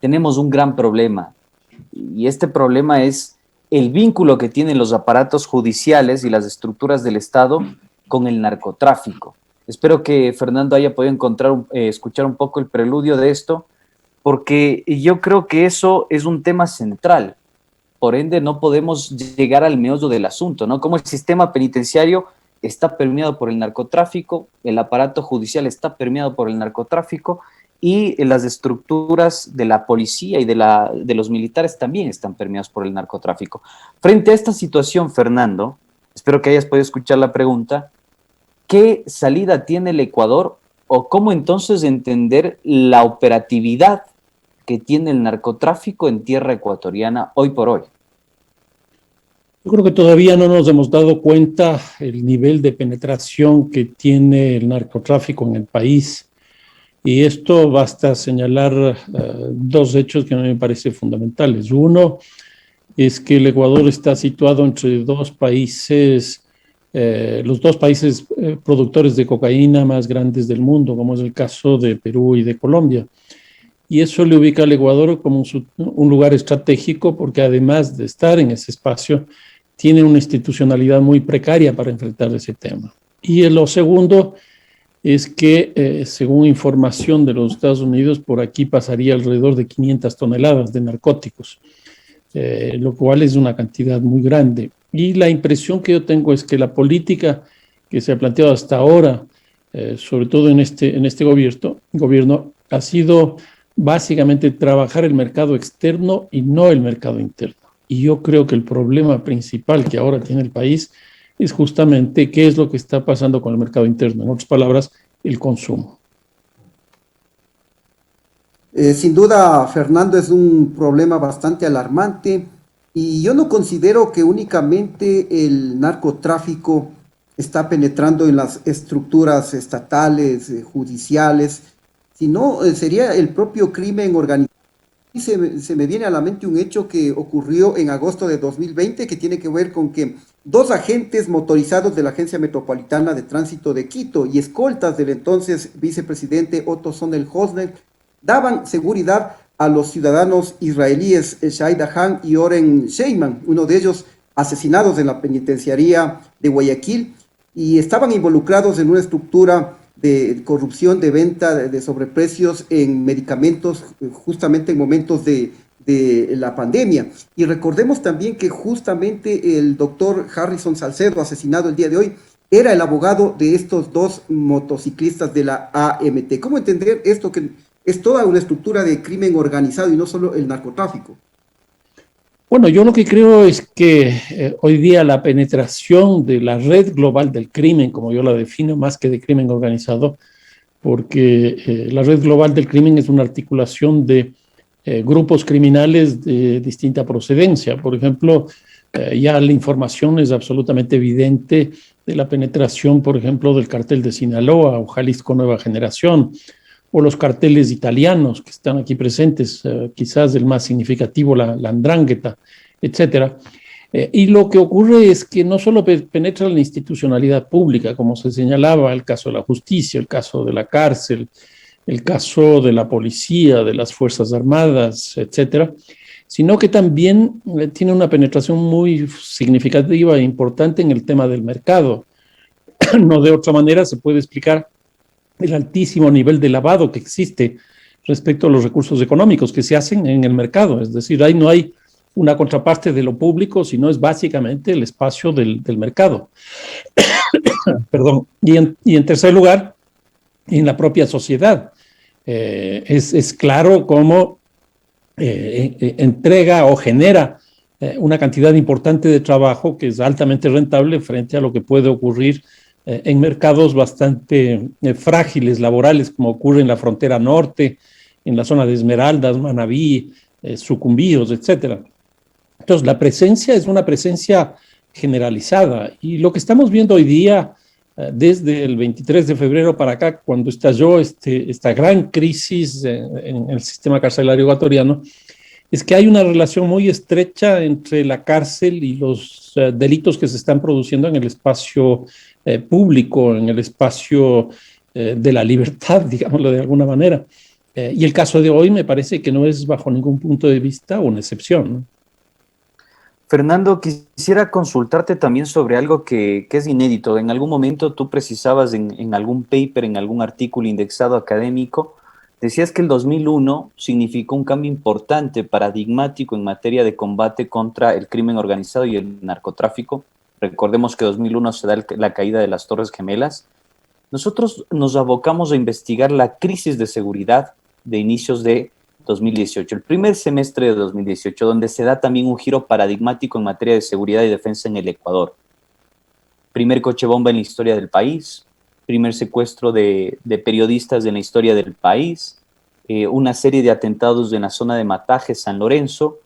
tenemos un gran problema. Y este problema es el vínculo que tienen los aparatos judiciales y las estructuras del Estado con el narcotráfico. Espero que Fernando haya podido escuchar un poco el preludio de esto, porque yo creo que eso es un tema central. Por ende, no podemos llegar al meollo del asunto, ¿no? Como el sistema penitenciario está permeado por el narcotráfico, el aparato judicial está permeado por el narcotráfico y las estructuras de la policía y de los militares también están permeados por el narcotráfico. Frente a esta situación, Fernando, espero que hayas podido escuchar la pregunta, ¿qué salida tiene el Ecuador o cómo entonces entender la operatividad que tiene el narcotráfico en tierra ecuatoriana hoy por hoy? Yo creo que todavía no nos hemos dado cuenta el nivel de penetración que tiene el narcotráfico en el país. Y esto basta señalar dos hechos que a mí me parecen fundamentales. Uno es que el Ecuador está situado entre dos países, los dos países productores de cocaína más grandes del mundo, como es el caso de Perú y de Colombia. Y eso le ubica al Ecuador como un lugar estratégico porque además de estar en ese espacio, tiene una institucionalidad muy precaria para enfrentar ese tema. Y lo segundo es que, según información de los Estados Unidos, por aquí pasaría alrededor de 500 toneladas de narcóticos, lo cual es una cantidad muy grande. Y la impresión que yo tengo es que la política que se ha planteado hasta ahora, sobre todo en este gobierno, ha sido básicamente trabajar el mercado externo y no el mercado interno. Y yo creo que el problema principal que ahora tiene el país es justamente qué es lo que está pasando con el mercado interno. En otras palabras, el consumo. Sin duda, Fernando, es un problema bastante alarmante y yo no considero que únicamente el narcotráfico está penetrando en las estructuras estatales, judiciales, sino sería el propio crimen organizado. Y se me viene a la mente un hecho que ocurrió en agosto de 2020 que tiene que ver con que dos agentes motorizados de la Agencia Metropolitana de Tránsito de Quito y escoltas del entonces vicepresidente Otto Sonnenhosner daban seguridad a los ciudadanos israelíes Shahid Dahan y Oren Sheyman, uno de ellos asesinados en la penitenciaría de Guayaquil, y estaban involucrados en una estructura de corrupción, de venta de sobreprecios en medicamentos, justamente en momentos de la pandemia. Y recordemos también que justamente el doctor Harrison Salcedo, asesinado el día de hoy, era el abogado de estos dos motociclistas de la AMT. ¿Cómo entender esto que es toda una estructura de crimen organizado y no solo el narcotráfico? Bueno, yo lo que creo es que hoy día la penetración de la red global del crimen, como yo la defino, más que de crimen organizado, porque la red global del crimen es una articulación de grupos criminales de distinta procedencia. Por ejemplo, ya la información es absolutamente evidente de la penetración, por ejemplo, del cartel de Sinaloa o Jalisco Nueva Generación, o los carteles italianos que están aquí presentes, quizás el más significativo, la 'Ndrangheta, etcétera. Y lo que ocurre es que no solo penetra la institucionalidad pública, como se señalaba, el caso de la justicia, el caso de la cárcel, el caso de la policía, de las Fuerzas Armadas, etcétera, sino que también tiene una penetración muy significativa e importante en el tema del mercado. No de otra manera se puede explicar el altísimo nivel de lavado que existe respecto a los recursos económicos que se hacen en el mercado. Es decir, ahí no hay una contraparte de lo público, sino es básicamente el espacio del mercado. Perdón. Y en tercer lugar, en la propia sociedad. Es claro cómo entrega o genera una cantidad importante de trabajo que es altamente rentable frente a lo que puede ocurrir en mercados bastante frágiles laborales, como ocurre en la frontera norte, en la zona de Esmeraldas, Manabí, Sucumbíos, etcétera. Entonces, la presencia es una presencia generalizada y lo que estamos viendo hoy día, desde el 23 de febrero para acá, cuando estalló esta gran crisis en el sistema carcelario ecuatoriano, es que hay una relación muy estrecha entre la cárcel y los delitos que se están produciendo en el espacio público, en el espacio de la libertad, digámoslo de alguna manera. Y el caso de hoy me parece que no es bajo ningún punto de vista una excepción, ¿no? Fernando, quisiera consultarte también sobre algo que es inédito. En algún momento tú precisabas en algún paper, en algún artículo indexado académico, decías que el 2001 significó un cambio importante, paradigmático en materia de combate contra el crimen organizado y el narcotráfico. Recordemos que 2001 se da la caída de las Torres Gemelas. Nosotros nos abocamos a investigar la crisis de seguridad de inicios de 2018, el primer semestre de 2018, donde se da también un giro paradigmático en materia de seguridad y defensa en el Ecuador. Primer coche bomba en la historia del país, primer secuestro de periodistas en la historia del país, una serie de atentados en la zona de Mataje, San Lorenzo.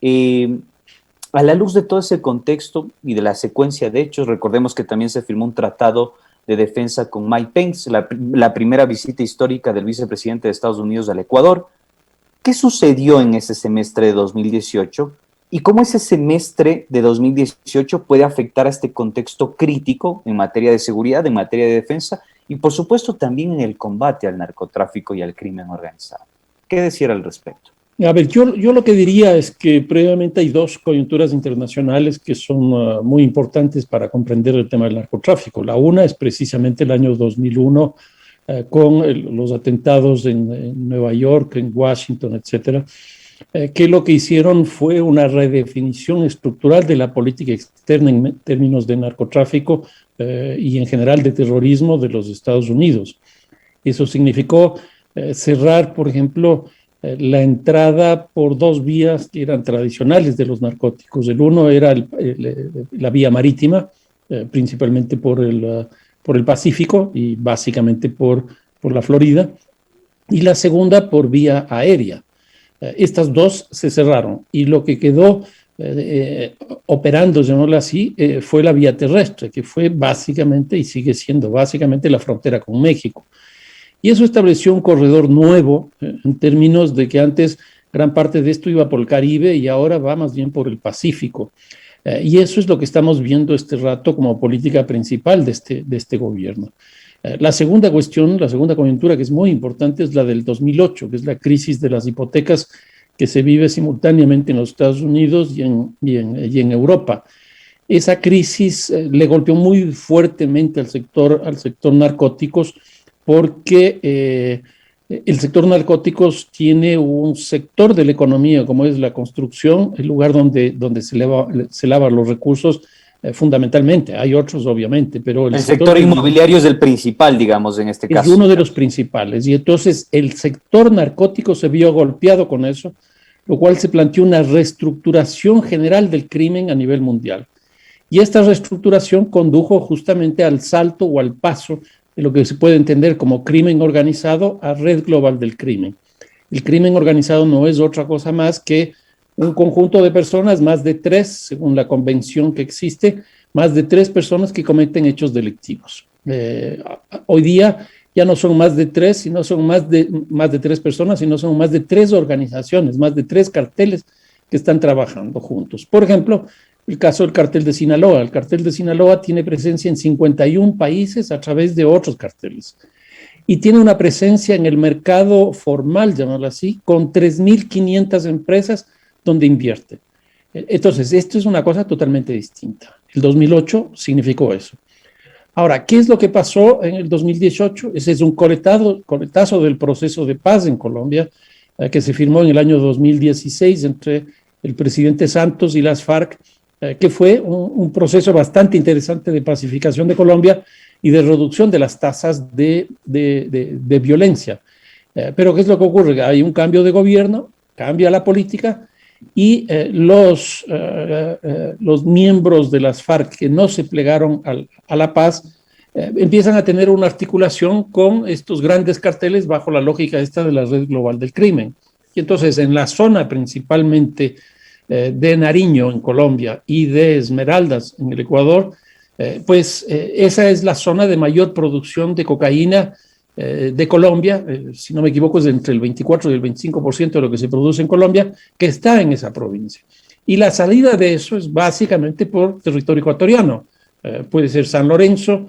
A la luz de todo ese contexto y de la secuencia de hechos, recordemos que también se firmó un tratado de defensa con Mike Pence, la primera visita histórica del vicepresidente de Estados Unidos al Ecuador. ¿Qué sucedió en ese semestre de 2018 y cómo ese semestre de 2018 puede afectar a este contexto crítico en materia de seguridad, en materia de defensa y por supuesto también en el combate al narcotráfico y al crimen organizado? ¿Qué decir al respecto? A ver, yo lo que diría es que previamente hay dos coyunturas internacionales que son muy importantes para comprender el tema del narcotráfico. La una es precisamente el año 2001 con los atentados en Nueva York, en Washington, etcétera, que lo que hicieron fue una redefinición estructural de la política externa en términos de narcotráfico y en general de terrorismo de los Estados Unidos. Eso significó cerrar, por ejemplo, la entrada por dos vías que eran tradicionales de los narcóticos. El uno era la vía marítima, principalmente por el Pacífico y básicamente por la Florida, y la segunda por vía aérea. Estas dos se cerraron y lo que quedó operando, llamémoslo así, fue la vía terrestre, que fue básicamente y sigue siendo básicamente la frontera con México. Y eso estableció un corredor nuevo en términos de que antes gran parte de esto iba por el Caribe y ahora va más bien por el Pacífico. Y eso es lo que estamos viendo este rato como política principal de este gobierno. La segunda cuestión, la segunda coyuntura que es muy importante es la del 2008, que es la crisis de las hipotecas que se vive simultáneamente en los Estados Unidos y en Europa. Esa crisis le golpeó muy fuertemente al sector narcóticos porque el sector narcóticos tiene un sector de la economía como es la construcción, el lugar donde se lavan los recursos fundamentalmente. Hay otros obviamente, pero el sector inmobiliario es el principal, digamos, en este caso. Es uno de los principales y entonces el sector narcótico se vio golpeado con eso, lo cual se planteó una reestructuración general del crimen a nivel mundial. Y esta reestructuración condujo justamente al salto o al paso de lo que se puede entender como crimen organizado a red global del crimen. El crimen organizado no es otra cosa más que un conjunto de personas, más de 3, según la convención que existe, más de 3 personas que cometen hechos delictivos. Hoy día ya no son más de 3, sino son más de 3 personas, sino son más de 3 organizaciones, más de 3 carteles que están trabajando juntos. Por ejemplo, el caso del cartel de Sinaloa. El cartel de Sinaloa tiene presencia en 51 países a través de otros carteles. Y tiene una presencia en el mercado formal, llamémoslo así, con 3.500 empresas donde invierte. Entonces, esto es una cosa totalmente distinta. El 2008 significó eso. Ahora, ¿qué es lo que pasó en el 2018? Ese es un coletazo del proceso de paz en Colombia, que se firmó en el año 2016 entre el presidente Santos y las FARC, que fue un proceso bastante interesante de pacificación de Colombia y de reducción de las tasas de violencia. Pero ¿qué es lo que ocurre? Hay un cambio de gobierno, cambia la política y los miembros de las FARC que no se plegaron a la paz empiezan a tener una articulación con estos grandes carteles bajo la lógica esta de la red global del crimen. Y entonces en la zona principalmente de Nariño en Colombia y de Esmeraldas en el Ecuador, esa es la zona de mayor producción de cocaína de Colombia, si no me equivoco es entre el 24 y el 25% de lo que se produce en Colombia, que está en esa provincia. Y la salida de eso es básicamente por territorio ecuatoriano. Puede ser San Lorenzo,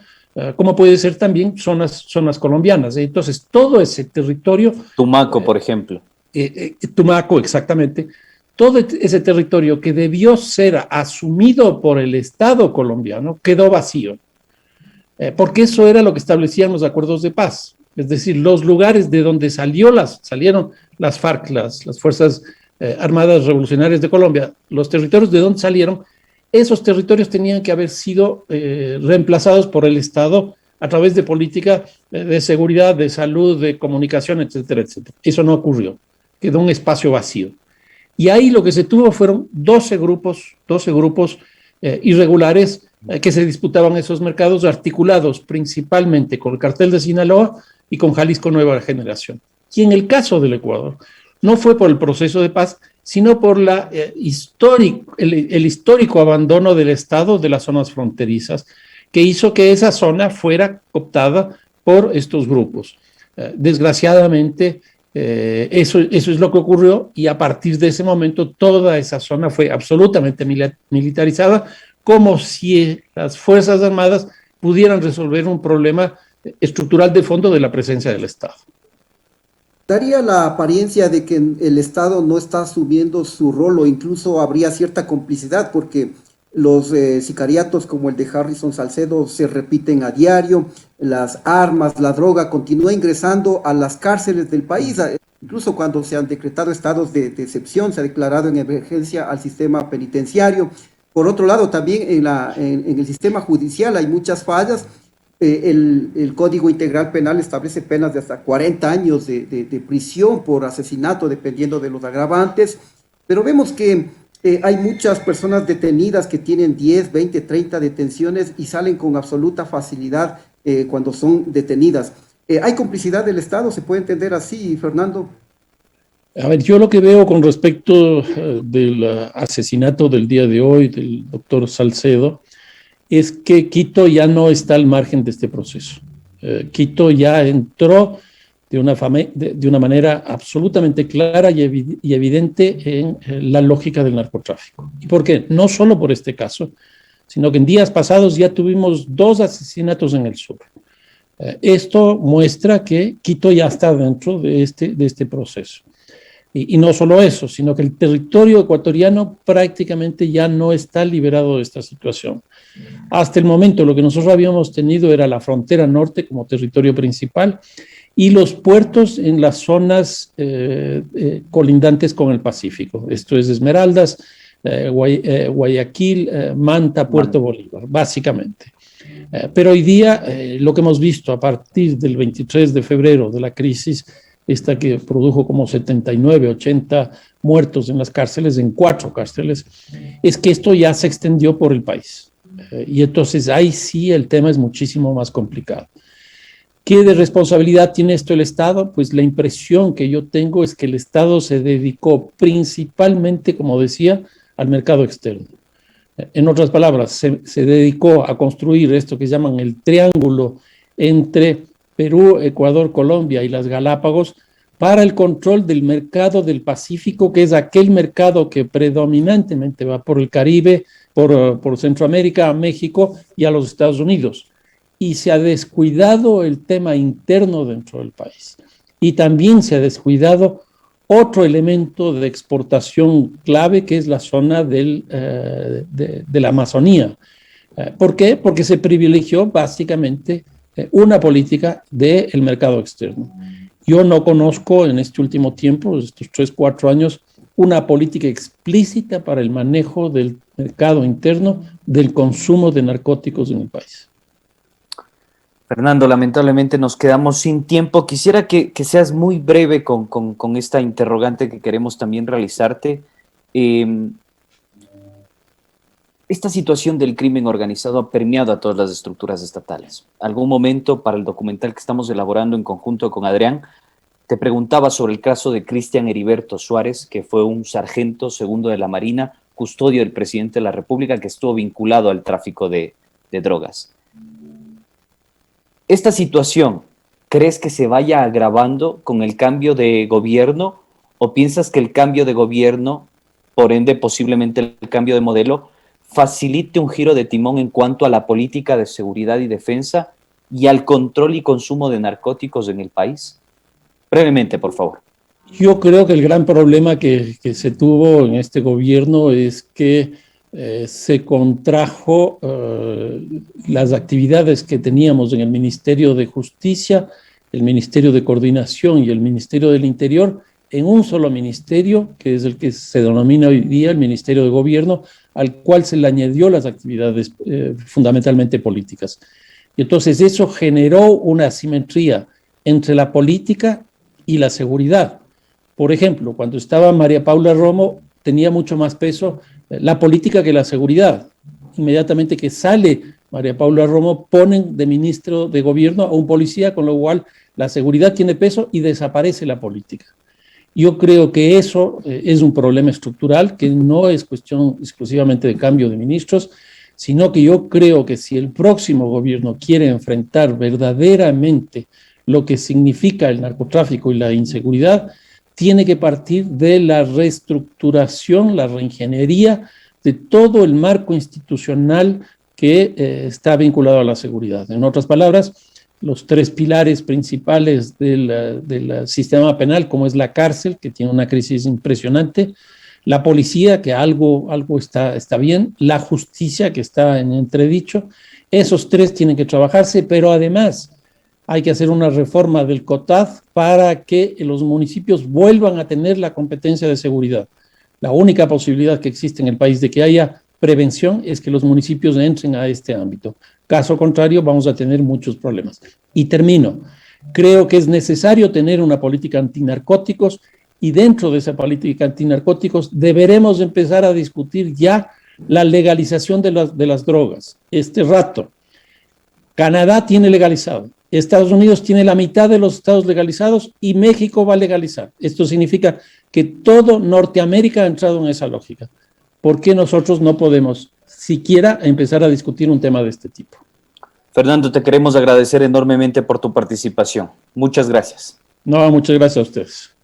como puede ser también zonas colombianas. Entonces, todo ese territorio... Tumaco, por ejemplo. Tumaco, exactamente. Todo ese territorio que debió ser asumido por el Estado colombiano quedó vacío, porque eso era lo que establecían los acuerdos de paz. Es decir, los lugares de donde salieron las FARC, las Fuerzas Armadas Revolucionarias de Colombia, los territorios de donde salieron, esos territorios tenían que haber sido reemplazados por el Estado a través de política de seguridad, de salud, de comunicación, etcétera, etcétera. Eso no ocurrió, quedó un espacio vacío. Y ahí lo que se tuvo fueron 12 grupos irregulares que se disputaban esos mercados, articulados principalmente con el cartel de Sinaloa y con Jalisco Nueva Generación. Y en el caso del Ecuador, no fue por el proceso de paz, sino por el histórico abandono del Estado de las zonas fronterizas, que hizo que esa zona fuera cooptada por estos grupos. Desgraciadamente, eso es lo que ocurrió, y a partir de ese momento toda esa zona fue absolutamente militarizada, como si las Fuerzas Armadas pudieran resolver un problema estructural de fondo de la presencia del Estado. Daría la apariencia de que el Estado no está asumiendo su rol, o incluso habría cierta complicidad, porque los sicariatos como el de Harrison Salcedo se repiten a diario, las armas, la droga continúa ingresando a las cárceles del país, incluso cuando se han decretado estados de excepción, se ha declarado en emergencia al sistema penitenciario. Por otro lado, también en el sistema judicial hay muchas fallas. El Código Integral Penal establece penas de hasta 40 años de prisión por asesinato, dependiendo de los agravantes, pero vemos que hay muchas personas detenidas que tienen 10, 20, 30 detenciones y salen con absoluta facilidad cuando son detenidas. ¿Hay complicidad del Estado? ¿Se puede entender así, Fernando? A ver, yo lo que veo con respecto del asesinato del día de hoy del doctor Salcedo es que Quito ya no está al margen de este proceso. Quito ya entró de una manera absolutamente clara y evidente en la lógica del narcotráfico. ¿Y por qué? No solo por este caso, sino que en días pasados ya tuvimos 2 asesinatos en el sur. Esto muestra que Quito ya está dentro de este proceso. Y no solo eso, sino que el territorio ecuatoriano prácticamente ya no está liberado de esta situación. Hasta el momento lo que nosotros habíamos tenido era la frontera norte como territorio principal y los puertos en las zonas colindantes con el Pacífico. Esto es Esmeraldas, Guayaquil, Manta, Puerto Bolívar, básicamente. Pero hoy día lo que hemos visto a partir del 23 de febrero de la crisis, esta que produjo como 79, 80 muertos en las cárceles, en 4 cárceles, es que esto ya se extendió por el país. Y entonces ahí sí el tema es muchísimo más complicado. ¿Qué de responsabilidad tiene esto el Estado? Pues la impresión que yo tengo es que el Estado se dedicó principalmente, como decía, al mercado externo. En otras palabras, se dedicó a construir esto que llaman el triángulo entre Perú, Ecuador, Colombia y las Galápagos para el control del mercado del Pacífico, que es aquel mercado que predominantemente va por el Caribe, por Centroamérica, a México y a los Estados Unidos. Y se ha descuidado el tema interno dentro del país. Y también se ha descuidado otro elemento de exportación clave, que es la zona de la Amazonía. ¿Por qué? Porque se privilegió básicamente una política del mercado externo. Yo no conozco en este último tiempo, estos 3, 4 años, una política explícita para el manejo del mercado interno del consumo de narcóticos en el país. Fernando, lamentablemente nos quedamos sin tiempo. Quisiera que seas muy breve con esta interrogante que queremos también realizarte. Esta situación del crimen organizado ha permeado a todas las estructuras estatales. Algún momento, para el documental que estamos elaborando en conjunto con Adrián, te preguntaba sobre el caso de Cristian Heriberto Suárez, que fue un sargento segundo de la Marina, custodio del presidente de la República, que estuvo vinculado al tráfico de drogas. ¿Esta situación crees que se vaya agravando con el cambio de gobierno, o piensas que el cambio de gobierno, por ende posiblemente el cambio de modelo, facilite un giro de timón en cuanto a la política de seguridad y defensa y al control y consumo de narcóticos en el país? Brevemente, por favor. Yo creo que el gran problema que se tuvo en este gobierno es que se contrajo las actividades que teníamos en el Ministerio de Justicia, el Ministerio de Coordinación y el Ministerio del Interior en un solo ministerio, que es el que se denomina hoy día el Ministerio de Gobierno, al cual se le añadió las actividades fundamentalmente políticas. Y entonces eso generó una asimetría entre la política y la seguridad. Por ejemplo, cuando estaba María Paula Romo, tenía mucho más peso la política que la seguridad. Inmediatamente que sale María Paula Romo, ponen de ministro de gobierno a un policía, con lo cual la seguridad tiene peso y desaparece la política. Yo creo que eso es un problema estructural, que no es cuestión exclusivamente de cambio de ministros, sino que yo creo que si el próximo gobierno quiere enfrentar verdaderamente lo que significa el narcotráfico y la inseguridad, tiene que partir de la reestructuración, la reingeniería de todo el marco institucional que está vinculado a la seguridad. En otras palabras, los tres pilares principales del sistema penal, como es la cárcel, que tiene una crisis impresionante, la policía, que algo está bien, la justicia, que está en entredicho. Esos tres tienen que trabajarse, pero además hay que hacer una reforma del COTAD para que los municipios vuelvan a tener la competencia de seguridad. La única posibilidad que existe en el país de que haya prevención es que los municipios entren a este ámbito. Caso contrario, vamos a tener muchos problemas. Y termino. Creo que es necesario tener una política antinarcóticos y dentro de esa política antinarcóticos deberemos empezar a discutir ya la legalización de las drogas. Este rato, Canadá tiene legalizado, Estados Unidos tiene la mitad de los estados legalizados y México va a legalizar. Esto significa que todo Norteamérica ha entrado en esa lógica. ¿Por qué nosotros no podemos siquiera empezar a discutir un tema de este tipo? Fernando, te queremos agradecer enormemente por tu participación. Muchas gracias. No, muchas gracias a ustedes.